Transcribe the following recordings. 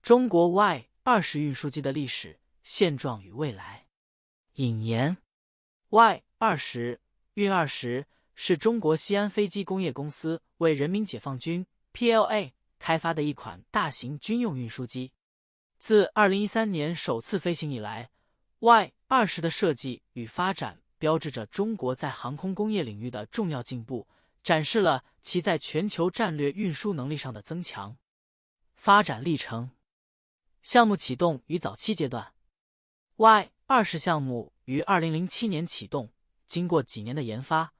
中国 Y-20 运输机的历史、现状与未来。引言 Y-20 运20是中国西安飞机工业公司为人民解放军 PLA 开发的一款大型军用运输机。自2013年首次飞行以来， Y-20 的设计与发展标志着中国在航空工业领域的重要进步，展示了其在全球战略运输能力上的增强。发展历程。项目启动与早期阶段。 Y-20 项目于2007年启动，经过几年的研发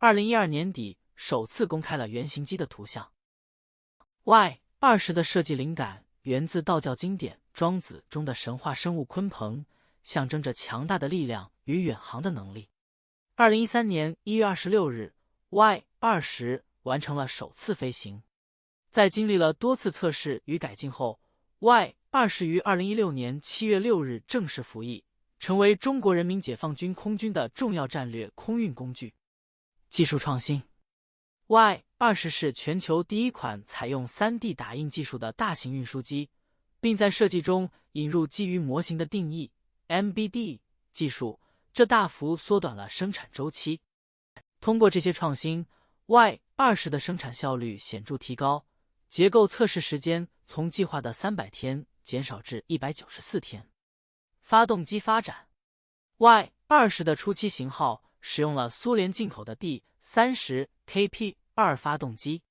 ，2012年底首次公开了原型机的图像。Y-20 的设计灵感源自道教经典《庄子》中的神话生物鲲鹏，象征着强大的力量与远航的能力。2013年1月26日 Y-20 完成了首次飞行。在经历了多次测试与改进后， Y-20 于2016年7月6日正式服役，成为中国人民解放军空军的重要战略空运工具。技术创新。 Y-20 是全球第一款采用 3D 打印技术的大型运输机，并在设计中引入基于模型的定义 MBD 技术，这大幅缩短了生产周期。通过这些创新， Y-20 的生产效率显著提高，结构测试时间从计划的300天减少至194天。发动机发展。 Y-20 的初期型号使用了苏联进口的 D-30KP-2 发动机。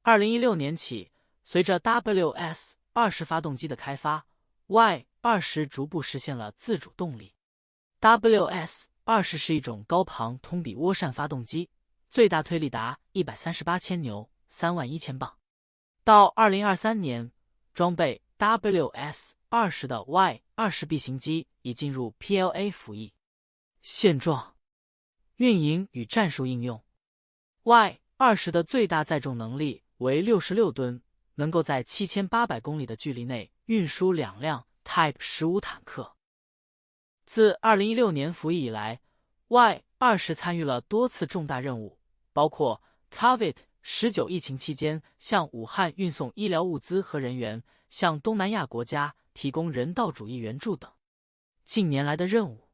2016年起，随着 WS-20 发动机的开发， Y-20 逐步实现了自主动力。 WS-20 是一种高庞通比涡扇发动机，最大推力达138千牛，31000磅。到2023年，装备 WS-20 的 Y-20B 型机已进入 PLA 服役。现状、运营与战术应用。 Y-20 的最大载重能力为66吨，能够在7800公里的距离内运输2辆 Type 15坦克。自2016年服役以来， Y-20 参与了多次重大任务，包括 COVID-19 疫情期间向武汉运送医疗物资和人员，向东南亚国家提供人道主义援助等。近年来的任务。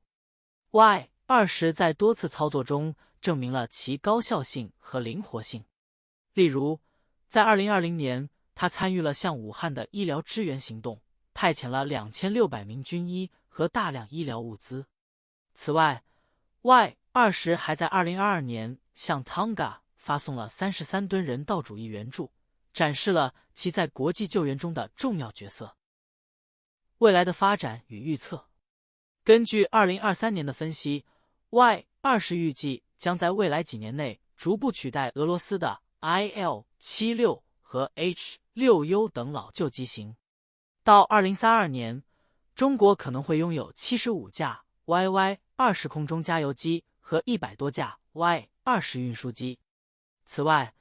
Y-20 在多次操作中证明了其高效性和灵活性。例如，在2020年，他参与了向武汉的医疗支援行动，派遣了2600名军医和大量医疗物资。此外， Y-20 还在2022年向 Tonga 发送了33吨人道主义援助，展示了其在国际救援中的重要角色。未来的发展与预测。根据2023年的分析， Y-20 预计将在未来几年内逐步取代俄罗斯的 IL-76 和 H-6U 等老旧机型。到2032年，中国可能会拥有75架 YY-20 空中加油机和100多架 Y-20 运输机。此外，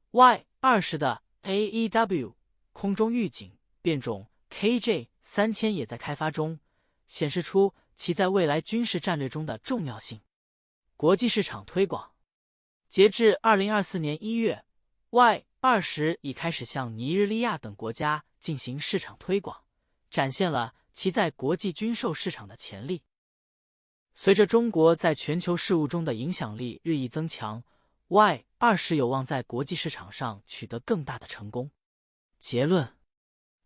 Y-20 的 AEW 空中预警变种 KJ-3000 也在开发中，显示出其在未来军事战略中的重要性。国际市场推广。截至2024年1月， Y-20 已开始向尼日利亚等国家进行市场推广，展现了其在国际军售市场的潜力。随着中国在全球事务中的影响力日益增强， Y-20 有望在国际市场上取得更大的成功。结论：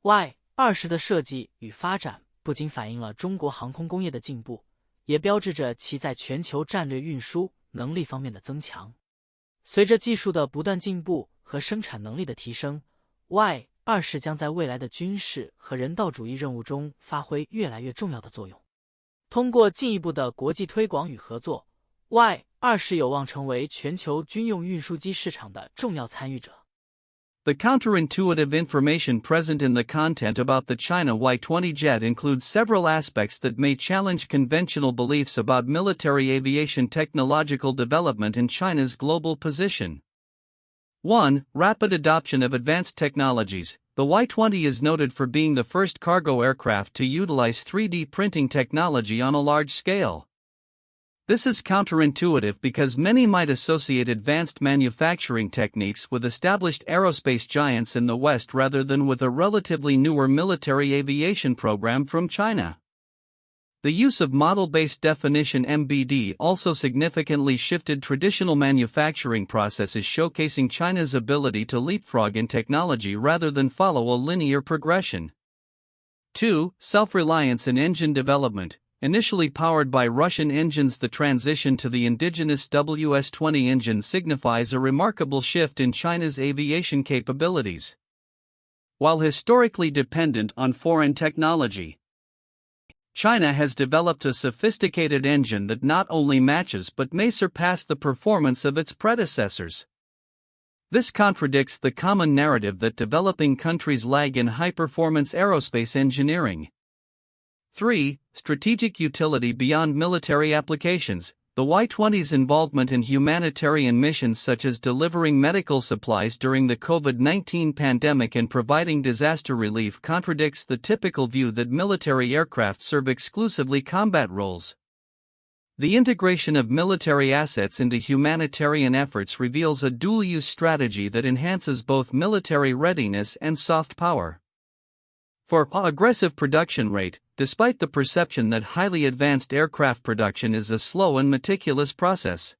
Y-20 的设计与发展不仅反映了中国航空工业的进步，也标志着其在全球战略运输能力方面的增强。随着技术的不断进步和生产能力的提升， Y-20 将在未来的军事和人道主义任务中发挥越来越重要的作用。通过进一步的国际推广与合作， Y-20 有望成为全球军用运输机市场的重要参与者。The counterintuitive information present in the content about the China Y-20 jet includes several aspects that may challenge conventional beliefs about military aviation technological development and China's global position. 1. Rapid adoption of advanced technologies. The Y-20 is noted for being the first cargo aircraft to utilize 3D printing technology on a large scale. This is counterintuitive because many might associate advanced manufacturing techniques with established aerospace giants in the West rather than with a relatively newer military aviation program from China. The use of model-based definition (MBD) also significantly shifted traditional manufacturing processes, showcasing China's ability to leapfrog in technology rather than follow a linear progression. 2. Self-reliance in engine development. Initially powered by Russian engines, the transition to the indigenous WS-20 engine signifies a remarkable shift in China's aviation capabilities. While historically dependent on foreign technology, China has developed a sophisticated engine that not only matches but may surpass the performance of its predecessors. This contradicts the common narrative that developing countries lag in high-performance aerospace engineering. 3. Strategic utility beyond military applications. The Y-20's involvement in humanitarian missions such as delivering medical supplies during the COVID-19 pandemic and providing disaster relief contradicts the typical view that military aircraft serve exclusively combat roles. The integration of military assets into humanitarian efforts reveals a dual-use strategy that enhances both military readiness and soft power. 4. Aggressive production rate. Despite the perception that highly advanced aircraft production is a slow and meticulous process,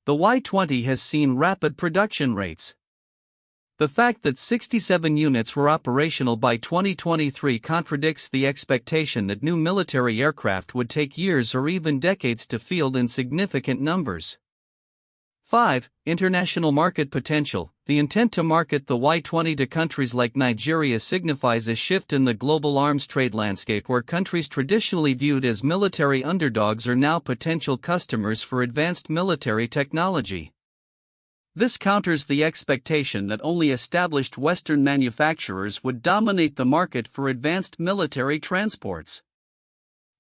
the Y-20 has seen rapid production rates. The fact that 67 units were operational by 2023 contradicts the expectation that new military aircraft would take years or even decades to field in significant numbers. 5. International market potential. The intent to market the Y-20 to countries like Nigeria signifies a shift in the global arms trade landscape, where countries traditionally viewed as military underdogs are now potential customers for advanced military technology. This counters the expectation that only established Western manufacturers would dominate the market for advanced military transports.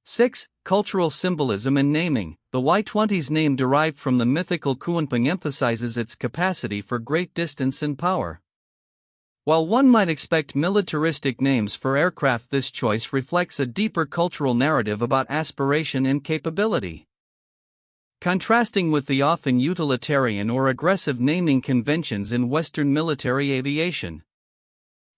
6. Cultural symbolism and naming. The Y-20's name, derived from the mythical Kunpeng, emphasizes its capacity for great distance and power. While one might expect militaristic names for aircraft, this choice reflects a deeper cultural narrative about aspiration and capability. Contrasting with the often utilitarian or aggressive naming conventions in Western military aviation.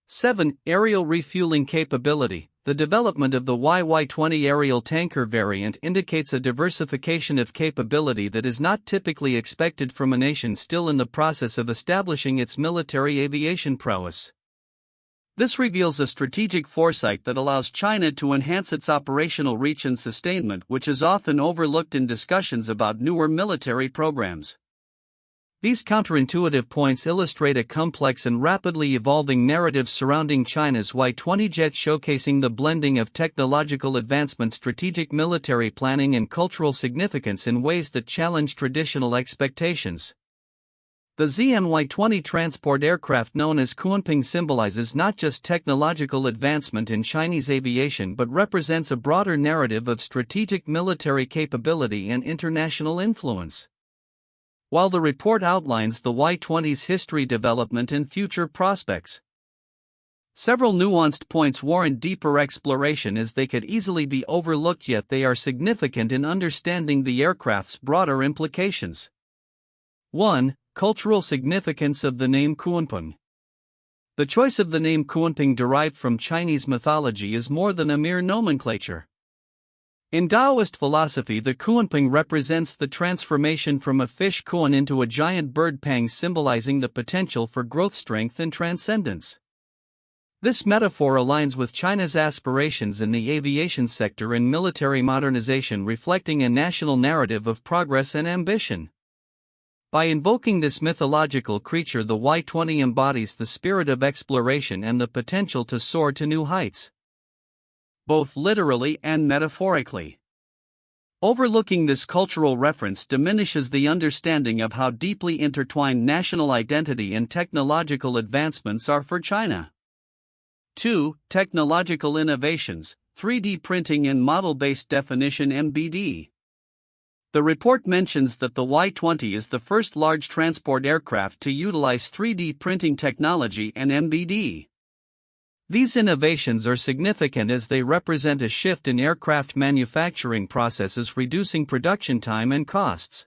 7. Aerial refueling capability. The development of the Y-20 aerial tanker variant indicates a diversification of capability that is not typically expected from a nation still in the process of establishing its military aviation prowess. This reveals a strategic foresight that allows China to enhance its operational reach and sustainment, which is often overlooked in discussions about newer military programs. These counterintuitive points illustrate a complex and rapidly evolving narrative surrounding China's Y-20 jet, showcasing the blending of technological advancement, strategic military planning, and cultural significance in ways that challenge traditional expectations. The Xi'an Y-20 transport aircraft, known as Kunpeng, symbolizes not just technological advancement in Chinese aviation but represents a broader narrative of strategic military capability and international influence. While the report outlines the Y-20's history, development, and future prospects, several nuanced points warrant deeper exploration, as they could easily be overlooked, yet they are significant in understanding the aircraft's broader implications. 1. Cultural significance of the name Kunpeng. The choice of the name Kunpeng, derived from Chinese mythology, is more than a mere nomenclature. In Taoist philosophy, the Kunpeng represents the transformation from a fish kun into a giant bird pang, symbolizing the potential for growth, strength, and transcendence. This metaphor aligns with China's aspirations in the aviation sector and military modernization, reflecting a national narrative of progress and ambition. By invoking this mythological creature, the Y-20 embodies the spirit of exploration and the potential to soar to new heights, both literally and metaphorically. Overlooking this cultural reference diminishes the understanding of how deeply intertwined national identity and technological advancements are for China. 2. Technological innovations, 3D printing and model-based definition (MBD). The report mentions that the Y-20 is the first large transport aircraft to utilize 3D printing technology and MBD. These innovations are significant as they represent a shift in aircraft manufacturing processes, reducing production time and costs.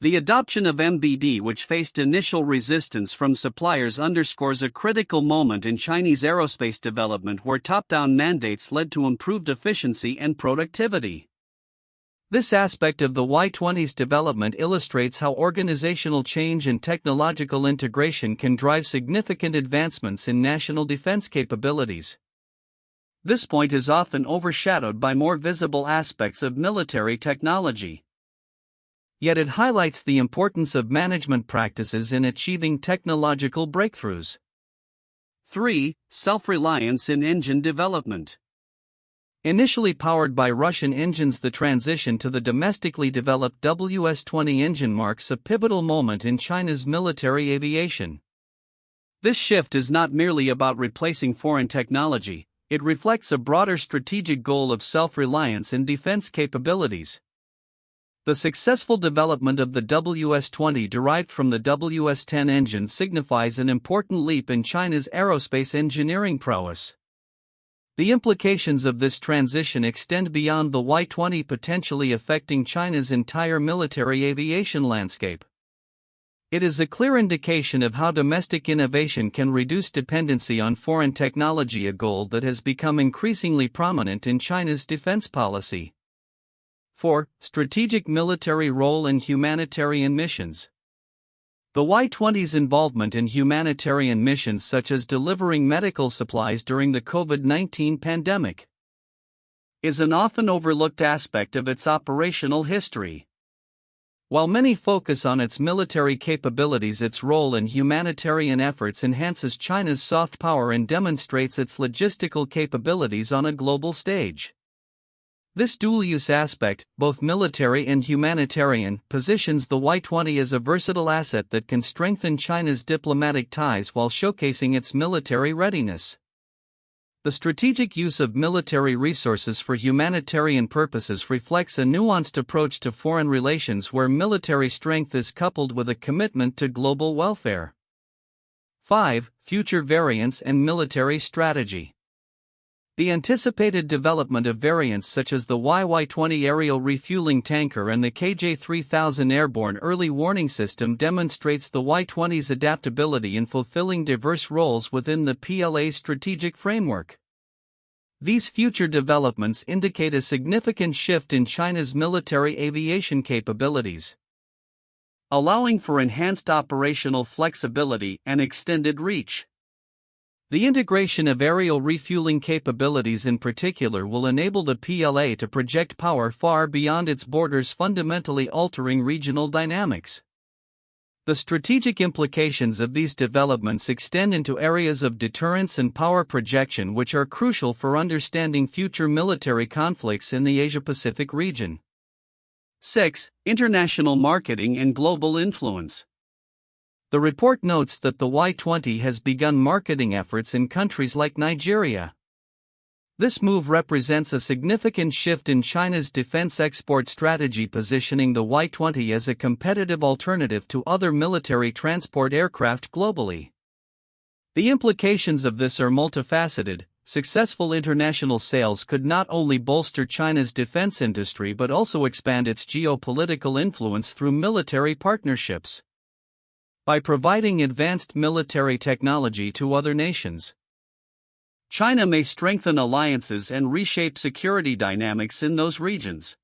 The adoption of MBD, which faced initial resistance from suppliers, underscores a critical moment in Chinese aerospace development where top-down mandates led to improved efficiency and productivity. This aspect of the Y-20's development illustrates how organizational change and technological integration can drive significant advancements in national defense capabilities. This point is often overshadowed by more visible aspects of military technology. Yet it highlights the importance of management practices in achieving technological breakthroughs. 3. Self-reliance in engine development. Initially powered by Russian engines, the transition to the domestically developed WS-20 engine marks a pivotal moment in China's military aviation. This shift is not merely about replacing foreign technology, it reflects a broader strategic goal of self-reliance in defense capabilities. The successful development of the WS-20 derived from the WS-10 engine signifies an important leap in China's aerospace engineering prowess. The implications of this transition extend beyond the Y-20, potentially affecting China's entire military aviation landscape. It is a clear indication of how domestic innovation can reduce dependency on foreign technology, a goal that has become increasingly prominent in China's defense policy. 4. Strategic military role in humanitarian missions. The Y-20's involvement in humanitarian missions, such as delivering medical supplies during the COVID-19 pandemic, is an often overlooked aspect of its operational history. While many focus on its military capabilities, its role in humanitarian efforts enhances China's soft power and demonstrates its logistical capabilities on a global stage. This dual-use aspect, both military and humanitarian, positions the Y-20 as a versatile asset that can strengthen China's diplomatic ties while showcasing its military readiness. The strategic use of military resources for humanitarian purposes reflects a nuanced approach to foreign relations where military strength is coupled with a commitment to global welfare. 5. Future variants and military strategy. The anticipated development of variants such as the Y-20 aerial refueling tanker and the KJ-3000 airborne early warning system demonstrates the Y-20's adaptability in fulfilling diverse roles within the PLA's strategic framework. These future developments indicate a significant shift in China's military aviation capabilities, allowing for enhanced operational flexibility and extended reach. The integration of aerial refueling capabilities in particular will enable the PLA to project power far beyond its borders, fundamentally altering regional dynamics. The strategic implications of these developments extend into areas of deterrence and power projection, which are crucial for understanding future military conflicts in the Asia-Pacific region. 6. International marketing and global influence. The report notes that the Y-20 has begun marketing efforts in countries like Nigeria. This move represents a significant shift in China's defense export strategy, positioning the Y-20 as a competitive alternative to other military transport aircraft globally. The implications of this are multifaceted. Successful international sales could not only bolster China's defense industry but also expand its geopolitical influence through military partnerships. By providing advanced military technology to other nations, China may strengthen alliances and reshape security dynamics in those regions.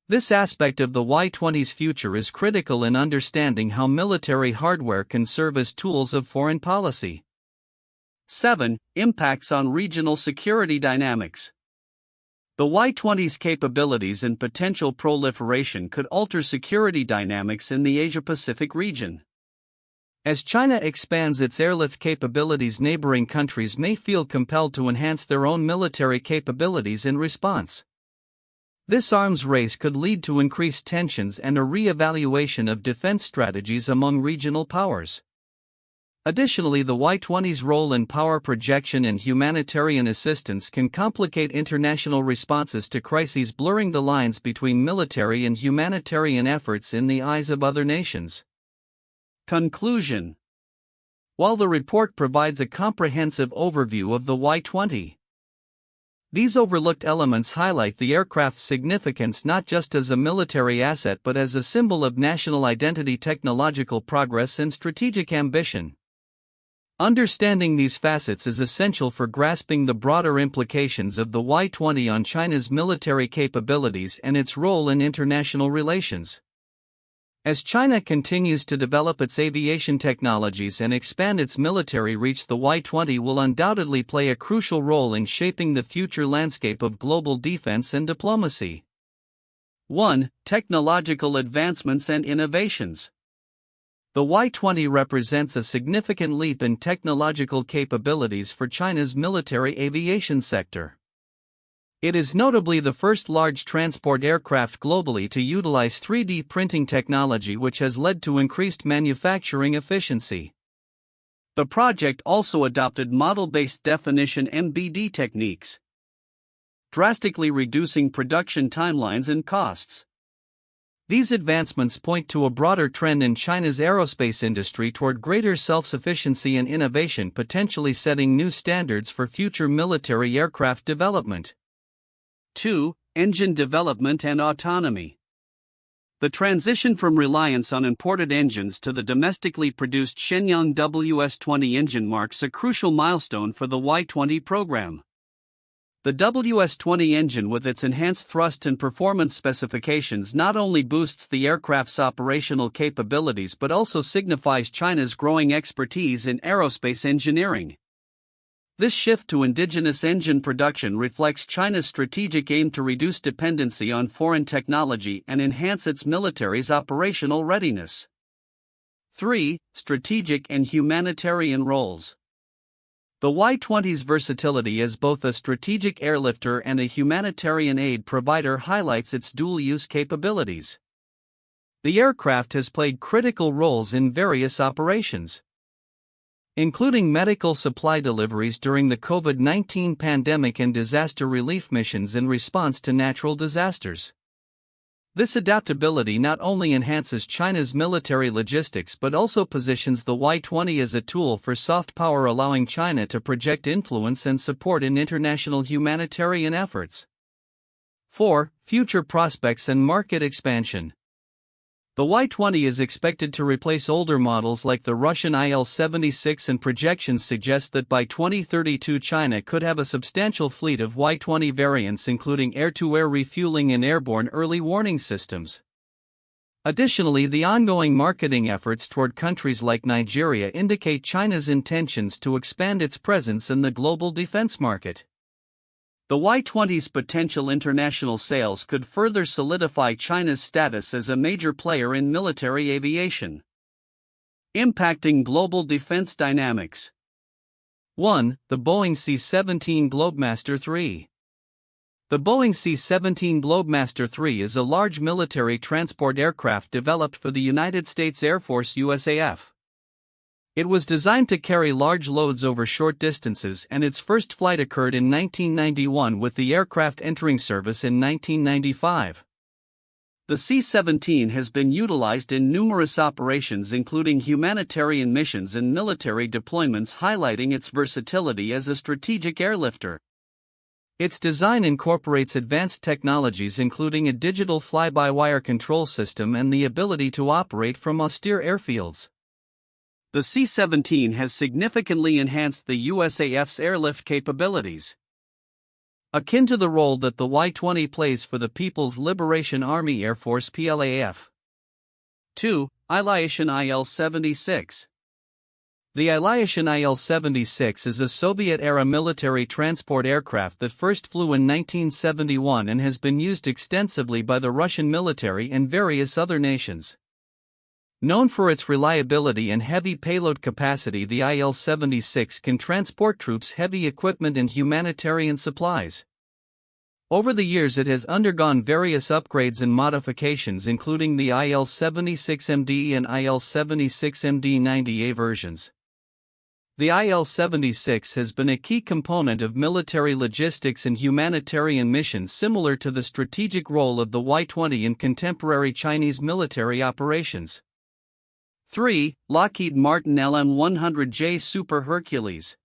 This aspect of the Y-20's future is critical in understanding how military hardware can serve as tools of foreign policy. 7. Impacts on regional security dynamics. The Y-20's capabilities and potential proliferation could alter security dynamics in the Asia-Pacific region. As China expands its airlift capabilities, neighboring countries may feel compelled to enhance their own military capabilities in response. This arms race could lead to increased tensions and a re-evaluation of defense strategies among regional powers. Additionally, the Y-20's role in power projection and humanitarian assistance can complicate international responses to crises, blurring the lines between military and humanitarian efforts in the eyes of other nations. Conclusion. while the report provides a comprehensive overview of the Y-20. These overlooked elements highlight the aircraft's significance not just as a military asset but as a symbol of national identity, technological progress, and strategic ambition. Understanding these facets is essential for grasping the broader implications of the Y-20 on China's military capabilities and its role in international relations. As China continues to develop its aviation technologies and expand its military reach, the Y-20 will undoubtedly play a crucial role in shaping the future landscape of global defense and diplomacy. 1. Technological advancements and innovations. The Y-20 represents a significant leap in technological capabilities for China's military aviation sector. It is notably the first large transport aircraft globally to utilize 3D printing technology, which has led to increased manufacturing efficiency. The project also adopted model-based definition (MBD) techniques, drastically reducing production timelines and costs. These advancements point to a broader trend in China's aerospace industry toward greater self-sufficiency and innovation, potentially setting new standards for future military aircraft development. 2. Engine development and autonomy. The transition from reliance on imported engines to the domestically produced Shenyang WS-20 engine marks a crucial milestone for the Y-20 program. The WS-20 engine, with its enhanced thrust and performance specifications, not only boosts the aircraft's operational capabilities but also signifies China's growing expertise in aerospace engineering. This shift to indigenous engine production reflects China's strategic aim to reduce dependency on foreign technology and enhance its military's operational readiness. 3. Strategic and humanitarian roles. The Y-20's versatility as both a strategic airlifter and a humanitarian aid provider highlights its dual-use capabilities. The aircraft has played critical roles in various operations, including medical supply deliveries during the COVID-19 pandemic and disaster relief missions in response to natural disasters. This adaptability not only enhances China's military logistics but also positions the Y-20 as a tool for soft power, allowing China to project influence and support in international humanitarian efforts. 4. Future prospects and market expansion. The Y-20 is expected to replace older models like the Russian Il-76, and projections suggest that by 2032 China could have a substantial fleet of Y-20 variants, including air-to-air refueling and airborne early warning systems. Additionally, the ongoing marketing efforts toward countries like Nigeria indicate China's intentions to expand its presence in the global defense market. The Y-20's potential international sales could further solidify China's status as a major player in military aviation. Impacting global defense dynamics. 1. The Boeing C-17 Globemaster III. The Boeing C-17 Globemaster III is a large military transport aircraft developed for the United States Air Force USAF. It was designed to carry large loads over short distances, and its first flight occurred in 1991, with the aircraft entering service in 1995. The C-17 has been utilized in numerous operations, including humanitarian missions and military deployments, highlighting its versatility as a strategic airlifter. Its design incorporates advanced technologies including a digital fly-by-wire control system and the ability to operate from austere airfields. The C-17 has significantly enhanced the USAF's airlift capabilities, akin to the role that the Y-20 plays for the People's Liberation Army Air Force (PLAF). 2. Aviation Il-76. The Aviation Il-76 is a Soviet-era military transport aircraft that first flew in 1971 and has been used extensively by the Russian military and various other nations. Known for its reliability and heavy payload capacity, the Il-76 can transport troops, heavy equipment, and humanitarian supplies. Over the years, it has undergone various upgrades and modifications, including the Il-76MD and Il-76MD-90A versions. The Il-76 has been a key component of military logistics and humanitarian missions, similar to the strategic role of the Y-20 in contemporary Chinese military operations. 3. Lockheed Martin LM-100J Super Hercules.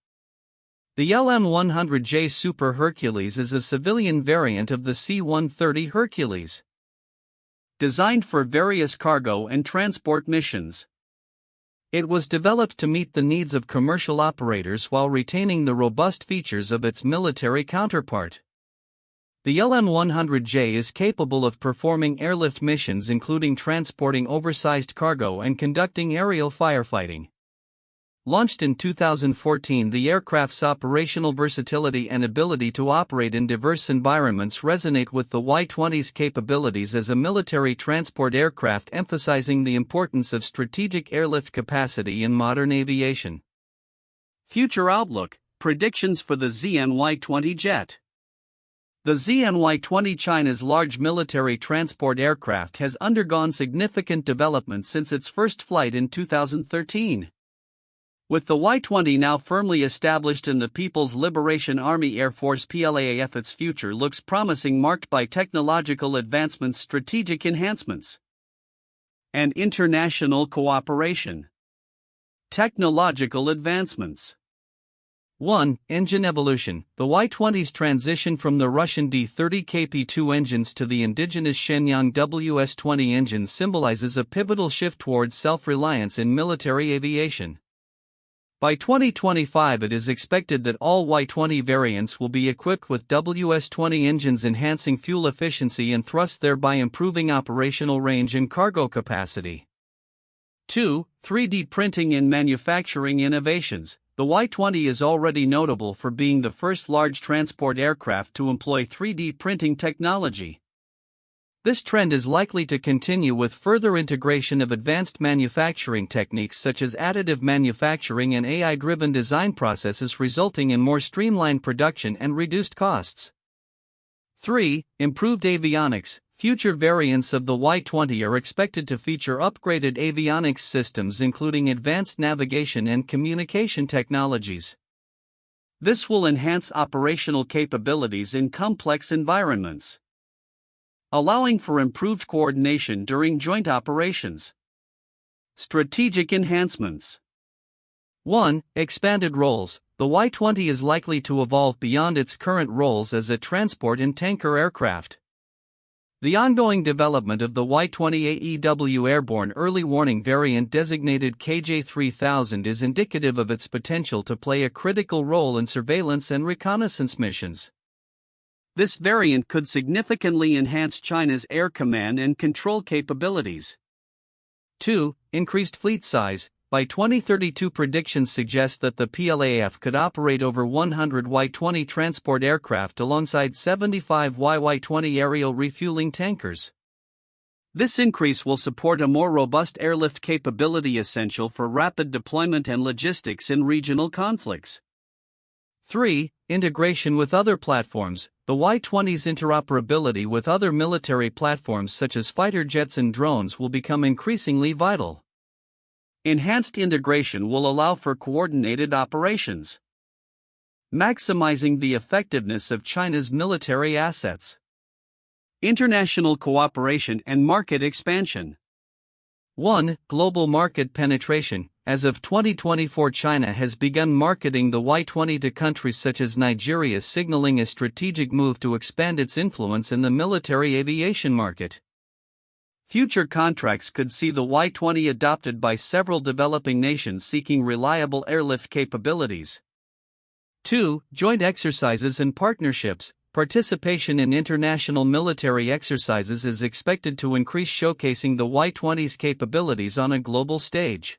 The LM-100J Super Hercules is a civilian variant of the C-130 Hercules, designed for various cargo and transport missions. It was developed to meet the needs of commercial operators while retaining the robust features of its military counterpart. The LM-100J is capable of performing airlift missions including transporting oversized cargo and conducting aerial firefighting. Launched in 2014, the aircraft's operational versatility and ability to operate in diverse environments resonate with the Y-20's capabilities as a military transport aircraft, emphasizing the importance of strategic airlift capacity in modern aviation. Future outlook, predictions for the Xi'an Y-20 jet. The Xi'an Y-20, China's large military transport aircraft, has undergone significant development since its first flight in 2013. With the Y-20 now firmly established in the People's Liberation Army Air Force (PLAAF), its future looks promising, marked by technological advancements, strategic enhancements, and international cooperation. Technological advancements. 1. Engine evolution. The Y-20's transition from the Russian D-30KP-2 engines to the indigenous Shenyang WS-20 engines symbolizes a pivotal shift towards self-reliance in military aviation. By 2025, it is expected that all Y-20 variants will be equipped with WS-20 engines, enhancing fuel efficiency and thrust, thereby improving operational range and cargo capacity. 2. 3D printing and manufacturing innovations. The Y-20 is already notable for being the first large transport aircraft to employ 3D printing technology. This trend is likely to continue with further integration of advanced manufacturing techniques such as additive manufacturing and AI-driven design processes, resulting in more streamlined production and reduced costs. 3. Improved avionics. Future variants of the Y-20 are expected to feature upgraded avionics systems, including advanced navigation and communication technologies. This will enhance operational capabilities in complex environments, allowing for improved coordination during joint operations. Strategic enhancements. 1. Expanded roles. The Y-20 is likely to evolve beyond its current roles as a transport and tanker aircraft. The ongoing development of the Y-20 AEW airborne early warning variant, designated KJ-3000, is indicative of its potential to play a critical role in surveillance and reconnaissance missions. This variant could significantly enhance China's air command and control capabilities. 2. Increased fleet size. By 2032, predictions suggest that the PLAAF could operate over 100 Y-20 transport aircraft alongside 75 Y-20 aerial refueling tankers. This increase will support a more robust airlift capability, essential for rapid deployment and logistics in regional conflicts. 3. Integration with other platforms. The Y-20's interoperability with other military platforms such as fighter jets and drones will become increasingly vital. Enhanced integration will allow for coordinated operations, maximizing the effectiveness of China's military assets. International cooperation and market expansion. 1. Global market penetration. As of 2024, China has begun marketing the Y-20 to countries such as Nigeria, signaling a strategic move to expand its influence in the military aviation market. Future contracts could see the Y-20 adopted by several developing nations seeking reliable airlift capabilities. 2. Joint exercises and partnerships. Participation in international military exercises is expected to increase, showcasing the Y-20's capabilities on a global stage.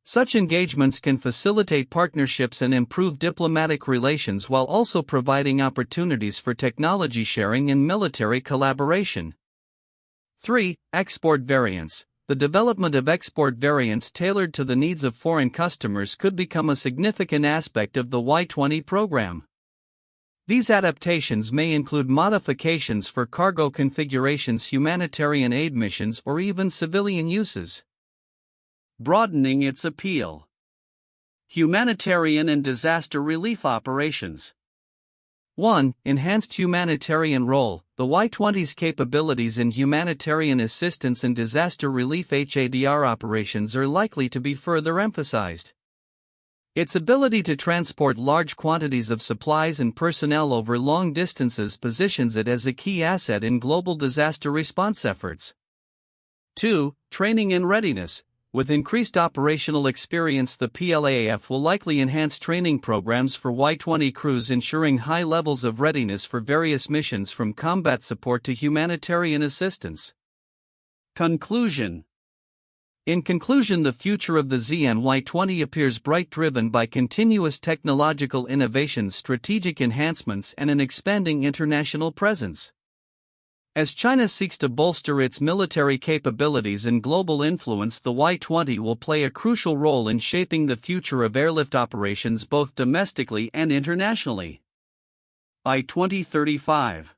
Such engagements can facilitate partnerships and improve diplomatic relations, while also providing opportunities for technology sharing and military collaboration. 3. Export variants. The development of export variants tailored to the needs of foreign customers could become a significant aspect of the Y-20 program. These adaptations may include modifications for cargo configurations, humanitarian aid missions, or even civilian uses. Broadening its appeal. Humanitarian and disaster relief operations. 1. Enhanced humanitarian role. the Y-20's capabilities in humanitarian assistance and disaster relief HADR operations are likely to be further emphasized. Its ability to transport large quantities of supplies and personnel over long distances positions it as a key asset in global disaster response efforts. 2. Training and readiness. With increased operational experience, the PLAAF will likely enhance training programs for Y-20 crews, ensuring high levels of readiness for various missions from combat support to humanitarian assistance. Conclusion. In conclusion, the future of the Xi'an Y-20 appears bright, driven by continuous technological innovations, strategic enhancements, and an expanding international presence. As China seeks to bolster its military capabilities and global influence, the Y-20 will play a crucial role in shaping the future of airlift operations both domestically and internationally. By 2035,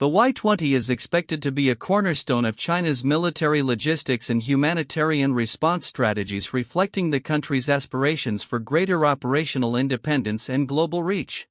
the Y-20 is expected to be a cornerstone of China's military logistics and humanitarian response strategies, reflecting the country's aspirations for greater operational independence and global reach.